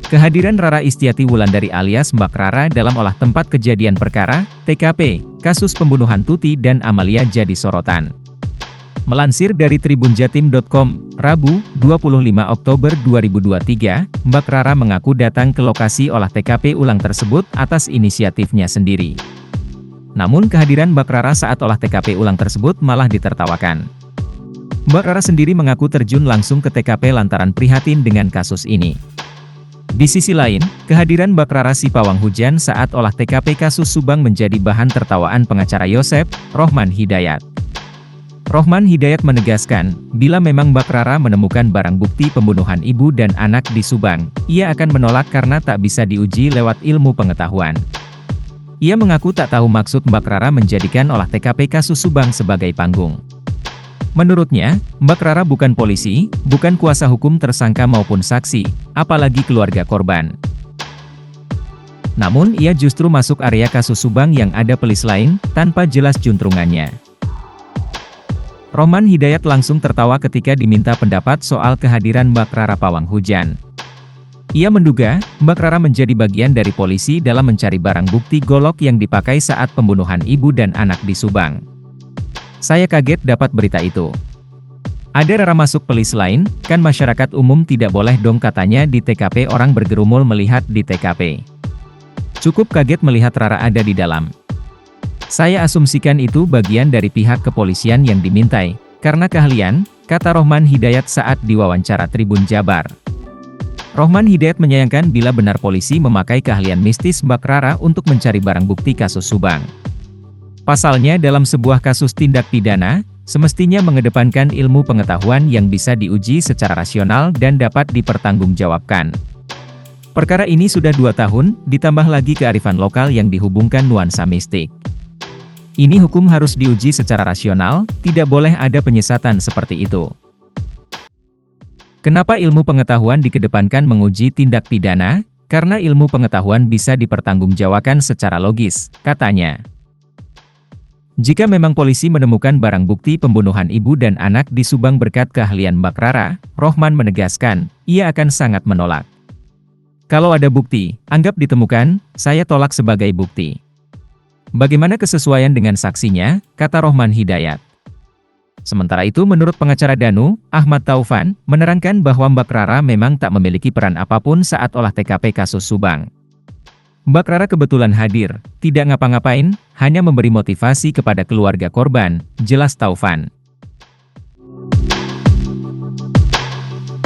Kehadiran Rara Istiati Wulandari alias Mbak Rara dalam olah tempat kejadian perkara, TKP, kasus pembunuhan Tuti dan Amalia jadi sorotan. Melansir dari tribunjatim.com, Rabu, 25 Oktober 2023, Mbak Rara mengaku datang ke lokasi olah TKP ulang tersebut atas inisiatifnya sendiri. Namun kehadiran Mbak Rara saat olah TKP ulang tersebut malah ditertawakan. Mbak Rara sendiri mengaku terjun langsung ke TKP lantaran prihatin dengan kasus ini. Di sisi lain, kehadiran Mbak Rara si pawang hujan saat olah TKP kasus Subang menjadi bahan tertawaan pengacara Yosep, Rohman Hidayat. Rohman Hidayat menegaskan, bila memang Mbak Rara menemukan barang bukti pembunuhan ibu dan anak di Subang, ia akan menolak karena tak bisa diuji lewat ilmu pengetahuan. Ia mengaku tak tahu maksud Mbak Rara menjadikan olah TKP kasus Subang sebagai panggung. Menurutnya, Mbak Rara bukan polisi, bukan kuasa hukum tersangka maupun saksi, apalagi keluarga korban. Namun ia justru masuk area kasus Subang yang ada pelis lain, tanpa jelas juntrungannya. Rohman Hidayat langsung tertawa ketika diminta pendapat soal kehadiran Mbak Rara pawang hujan. Ia menduga, Mbak Rara menjadi bagian dari polisi dalam mencari barang bukti golok yang dipakai saat pembunuhan ibu dan anak di Subang. Saya kaget dapat berita itu. Ada Rara masuk pelis lain, kan masyarakat umum tidak boleh dong katanya di TKP orang bergerumul melihat di TKP. Cukup kaget melihat Rara ada di dalam. Saya asumsikan itu bagian dari pihak kepolisian yang dimintai, karena keahlian, kata Rohman Hidayat saat diwawancara Tribun Jabar. Rohman Hidayat menyayangkan bila benar polisi memakai keahlian mistis Mbak Rara untuk mencari barang bukti kasus Subang. Pasalnya dalam sebuah kasus tindak pidana, semestinya mengedepankan ilmu pengetahuan yang bisa diuji secara rasional dan dapat dipertanggungjawabkan. Perkara ini sudah 2 tahun, ditambah lagi kearifan lokal yang dihubungkan nuansa mistik. Ini hukum harus diuji secara rasional, tidak boleh ada penyesatan seperti itu. Kenapa ilmu pengetahuan dikedepankan menguji tindak pidana? Karena ilmu pengetahuan bisa dipertanggungjawabkan secara logis, katanya. Jika memang polisi menemukan barang bukti pembunuhan ibu dan anak di Subang berkat keahlian Mbak Rara, Rohman menegaskan, ia akan sangat menolak. Kalau ada bukti, anggap ditemukan, saya tolak sebagai bukti. Bagaimana kesesuaian dengan saksinya, kata Rohman Hidayat. Sementara itu menurut pengacara Danu, Ahmad Taufan, menerangkan bahwa Mbak Rara memang tak memiliki peran apapun saat olah TKP kasus Subang. Mbak Rara kebetulan hadir, tidak ngapa-ngapain, hanya memberi motivasi kepada keluarga korban, jelas Taufan.